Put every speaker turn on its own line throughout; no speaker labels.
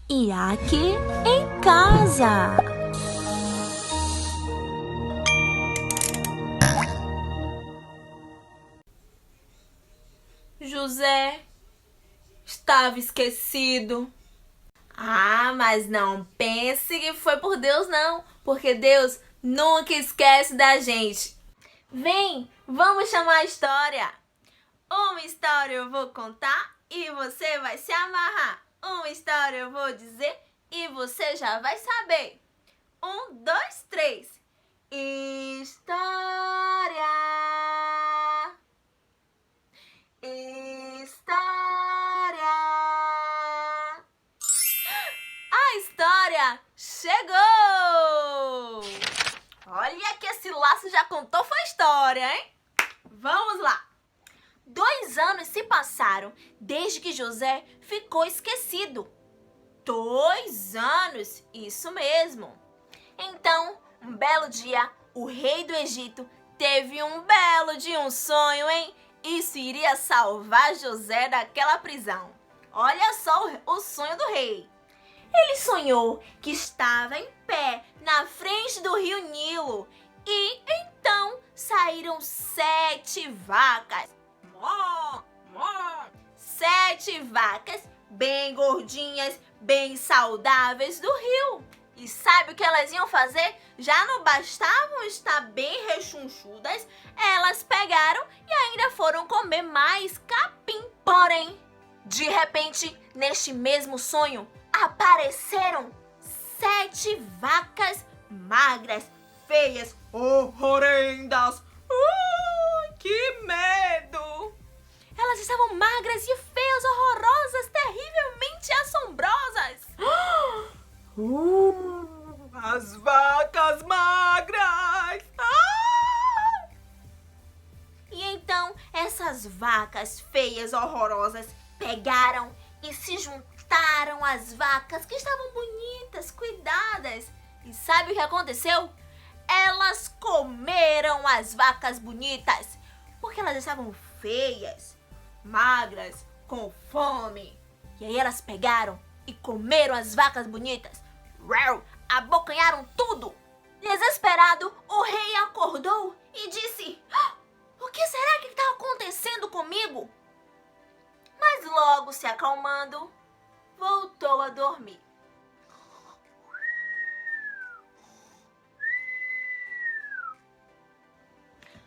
Iaque em casa.
José estava esquecido. Ah, mas não pense que foi por Deus não, porque Deus nunca esquece da gente. Vem, vamos chamar a história. Uma história eu vou contar e você vai se amarrar. Uma história eu vou dizer e você já vai saber. 1, 2, 3. História. História. A história chegou! Olha que esse laço já contou foi história, hein? Vamos lá! 2 anos se passaram desde que José ficou esquecido. 2 anos, isso mesmo. Então, um belo dia, o rei do Egito teve um belo de um sonho, hein? Isso iria salvar José daquela prisão. Olha só o sonho do rei. Ele sonhou que estava em pé na frente do rio Nilo e então saíram 7 vacas. 7 vacas bem gordinhas, bem saudáveis do rio. E sabe o que elas iam fazer? Já não bastavam estar bem rechonchudas, elas pegaram e ainda foram comer mais capim. Porém, de repente, neste mesmo sonho, apareceram 7 vacas magras, feias, horrendas. Que medo! Elas estavam magras e feias, horrorosas, terrivelmente assombrosas. As vacas magras! E então, essas vacas feias, horrorosas, pegaram e se juntaram às vacas que estavam bonitas, cuidadas. E sabe o que aconteceu? Elas comeram as vacas bonitas, porque elas estavam feias, magras, com fome. E aí elas pegaram e comeram as vacas bonitas. Abocanharam tudo. Desesperado, o rei acordou e disse: o que será que está acontecendo comigo? Mas logo se acalmando, voltou a dormir.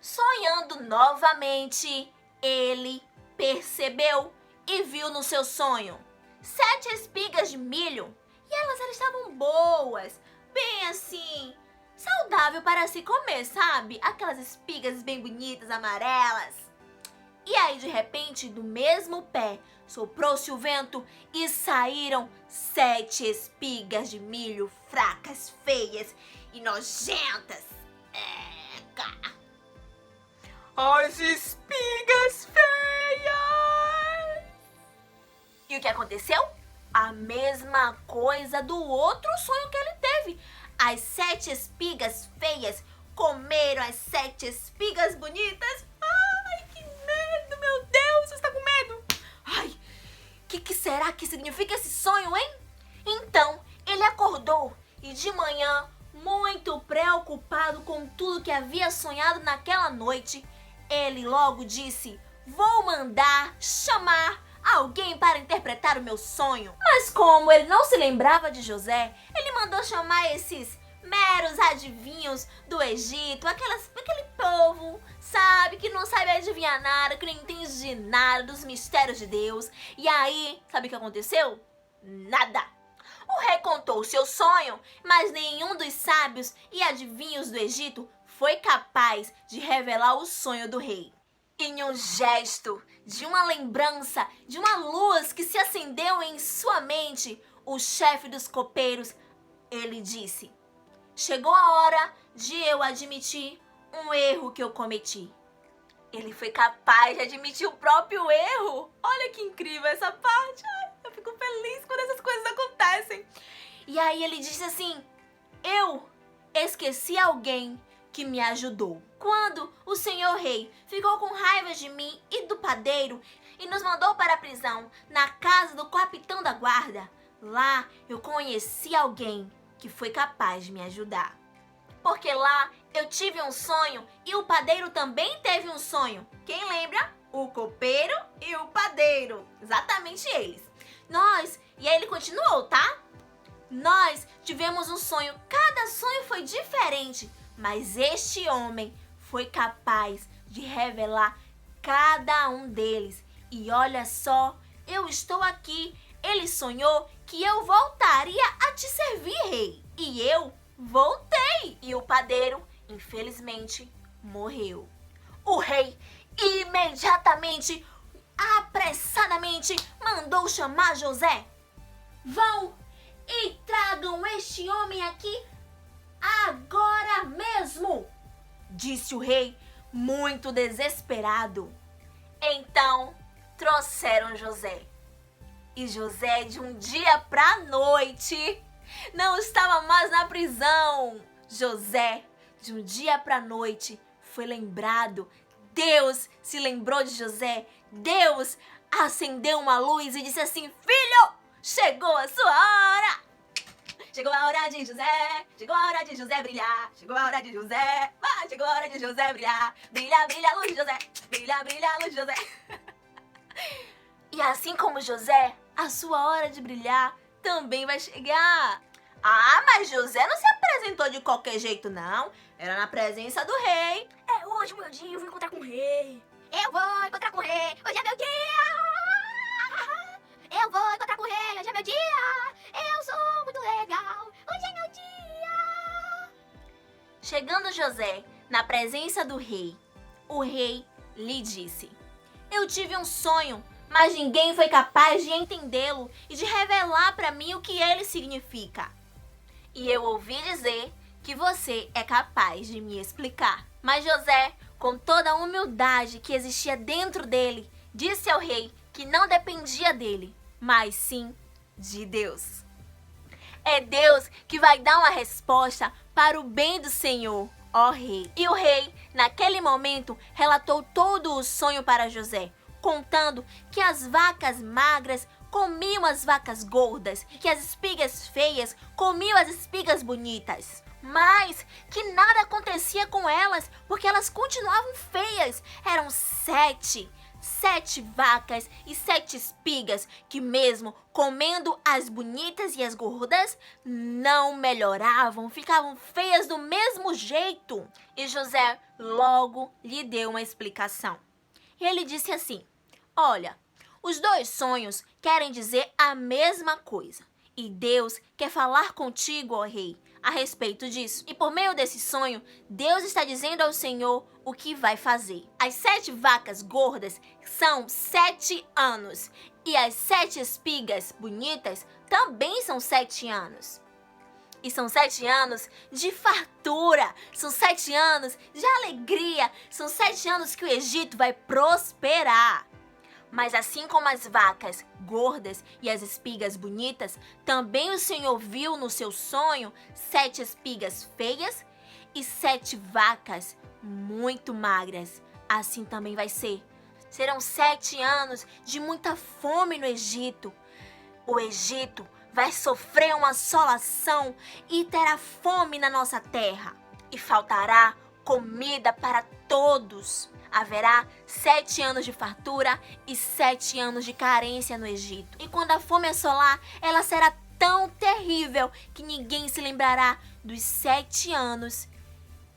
Sonhando novamente, ele percebeu e viu no seu sonho 7 espigas de milho e elas estavam boas, bem assim, saudável para se comer, sabe? Aquelas espigas bem bonitas, amarelas. E aí, de repente, do mesmo pé, soprou-se o vento e saíram 7 espigas de milho fracas, feias e nojentas. As espigas feias! E o que aconteceu? A mesma coisa do outro sonho que ele teve. As 7 espigas feias comeram as 7 espigas bonitas. Ai, que medo, meu Deus, você está com medo? Ai, o que será que significa esse sonho, hein? Então, ele acordou e de manhã, muito preocupado com tudo que havia sonhado naquela noite, ele logo disse: vou mandar chamar alguém para interpretar o meu sonho. Mas como ele não se lembrava de José, ele mandou chamar esses meros adivinhos do Egito, aquele povo, sabe, que não sabe adivinhar nada, que não entende de nada dos mistérios de Deus. E aí, sabe o que aconteceu? Nada. O rei contou o seu sonho, mas nenhum dos sábios e adivinhos do Egito foi capaz de revelar o sonho do rei. Em um gesto, de uma lembrança, de uma luz que se acendeu em sua mente, o chefe dos copeiros, ele disse: chegou a hora de eu admitir um erro que eu cometi. Ele foi capaz de admitir o próprio erro. Olha que incrível essa parte. Ai, eu fico feliz quando essas coisas acontecem. E aí ele disse assim: eu esqueci alguém que me ajudou. Quando o senhor rei ficou com raiva de mim e do padeiro e nos mandou para a prisão na casa do capitão da guarda, Lá eu conheci alguém que foi capaz de me ajudar. Porque lá eu tive um sonho e o padeiro também teve um sonho. Quem lembra? O copeiro e o padeiro. Exatamente eles. E aí ele continuou, tá? Nós tivemos um sonho, cada sonho foi diferente, mas este homem foi capaz de revelar cada um deles. E olha só, eu estou aqui. Ele sonhou que eu voltaria a te servir, rei. E eu voltei. E o padeiro, infelizmente, morreu. O rei imediatamente, apressadamente, mandou chamar José. Vão e tragam este homem aqui agora mesmo, disse o rei, muito desesperado. Então trouxeram José. E José, de um dia para a noite, não estava mais na prisão. José, de um dia para a noite, foi lembrado. Deus se lembrou de José. Deus acendeu uma luz e disse assim: filho, chegou a sua hora. Chegou a hora de José, chegou a hora de José brilhar. Chegou a hora de José, chegou a hora de José brilhar. Brilha, brilha a luz de José, brilha, brilha a luz de José. E assim como José, a sua hora de brilhar também vai chegar. Ah, mas José não se apresentou de qualquer jeito, não. Era na presença do rei.
É hoje meu dia, eu vou encontrar com o rei. Eu vou encontrar com o rei, hoje é meu dia. Eu vou encontrar com o rei, hoje é meu dia. Eu sou muito legal, hoje é meu dia.
Chegando José na presença do rei, o rei lhe disse: eu tive um sonho, mas ninguém foi capaz de entendê-lo e de revelar para mim o que ele significa. E eu ouvi dizer que você é capaz de me explicar. Mas José, com toda a humildade que existia dentro dele, disse ao rei que não dependia dele, mas sim de Deus. É Deus que vai dar uma resposta para o bem do Senhor, ó rei. E o rei, naquele momento, relatou todo o sonho para José, contando que as vacas magras comiam as vacas gordas e que as espigas feias comiam as espigas bonitas. Mas que nada acontecia com elas, porque elas continuavam feias. Eram sete vacas e 7 espigas que, mesmo comendo as bonitas e as gordas, não melhoravam, ficavam feias do mesmo jeito. E José logo lhe deu uma explicação. Ele disse assim: olha, os 2 sonhos querem dizer a mesma coisa. E Deus quer falar contigo, ó rei, a respeito disso. E por meio desse sonho, Deus está dizendo ao Senhor o que vai fazer. As 7 vacas gordas são 7 anos. E as 7 espigas bonitas também são 7 anos. E são 7 anos de fartura, são 7 anos de alegria, são 7 anos que o Egito vai prosperar. Mas assim como as vacas gordas e as espigas bonitas, também o Senhor viu no seu sonho 7 espigas feias e 7 vacas muito magras. Assim também vai ser. Serão 7 anos de muita fome no Egito. O Egito vai sofrer uma assolação e terá fome na nossa terra. E faltará comida para todos. Haverá 7 anos de fartura e 7 anos de carência no Egito. E quando a fome assolar, ela será tão terrível que ninguém se lembrará dos 7 anos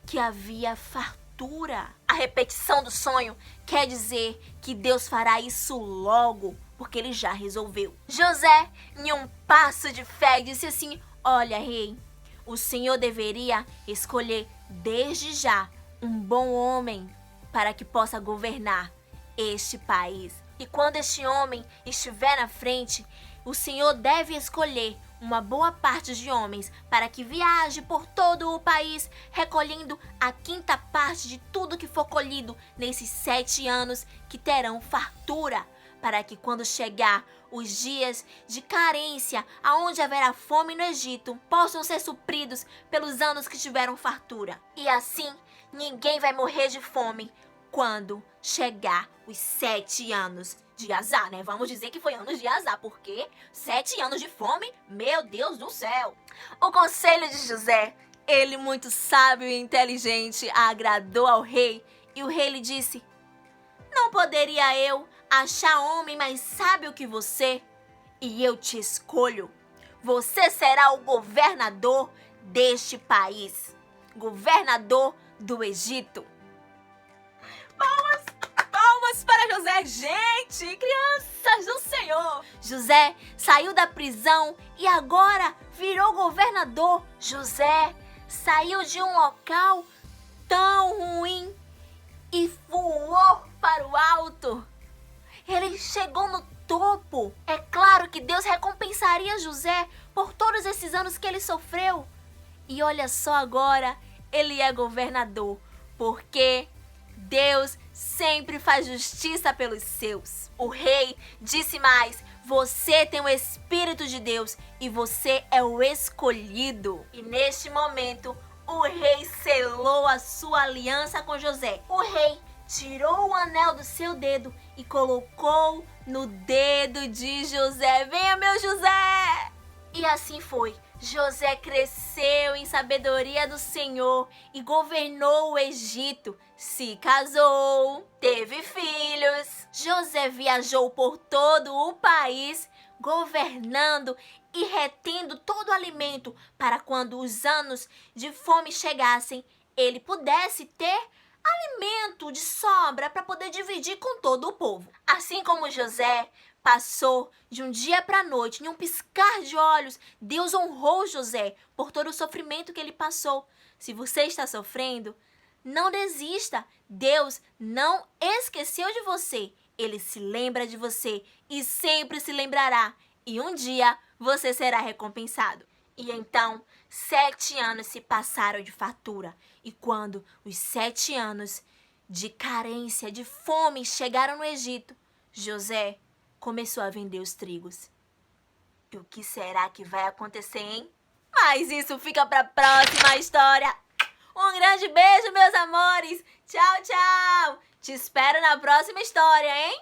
que havia fartura. A repetição do sonho quer dizer que Deus fará isso logo, porque ele já resolveu. José, em um passo de fé, disse assim: olha, rei, o Senhor deveria escolher desde já um bom homem para que possa governar este país. E quando este homem estiver na frente, o Senhor deve escolher uma boa parte de homens para que viaje por todo o país, recolhendo a 5ª parte de tudo que for colhido nesses 7 anos que terão fartura, para que quando chegar os dias de carência, aonde haverá fome no Egito, possam ser supridos pelos anos que tiveram fartura. E assim, ninguém vai morrer de fome quando chegar os 7 anos de azar, né? Vamos dizer que foi anos de azar, porque 7 anos de fome, meu Deus do céu. O conselho de José, ele muito sábio e inteligente, agradou ao rei, e o rei lhe disse: não poderia eu achar homem mais sábio que você? E eu te escolho. Você será o governador deste país, governador do Egito. Palmas para José, gente, crianças do Senhor. José saiu da prisão e agora virou governador. José saiu de um local tão ruim e voou para o alto. Ele chegou no topo. É claro que Deus recompensaria José por todos esses anos que ele sofreu. E olha só agora, ele é governador, porque Deus sempre faz justiça pelos seus. O rei disse mais: você tem o Espírito de Deus e você é o escolhido. E neste momento, o rei selou a sua aliança com José. O rei tirou o anel do seu dedo e colocou no dedo de José. Venha, meu José! E assim foi. José cresceu em sabedoria do Senhor e governou o Egito. Se casou, teve filhos. José viajou por todo o país, governando e retendo todo o alimento para quando os anos de fome chegassem, ele pudesse ter alimento de sobra para poder dividir com todo o povo. Assim como José passou de um dia para a noite, em um piscar de olhos, Deus honrou José por todo o sofrimento que ele passou. Se você está sofrendo, não desista. Deus não esqueceu de você. Ele se lembra de você e sempre se lembrará. E um dia você será recompensado. E então, 7 anos se passaram de fartura. E quando os 7 anos de carência, de fome chegaram no Egito, José começou a vender os trigos. E o que será que vai acontecer, hein? Mas isso fica para a próxima história. Um grande beijo, meus amores. Tchau, tchau. Te espero na próxima história, hein?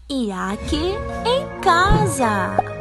Iaque em casa.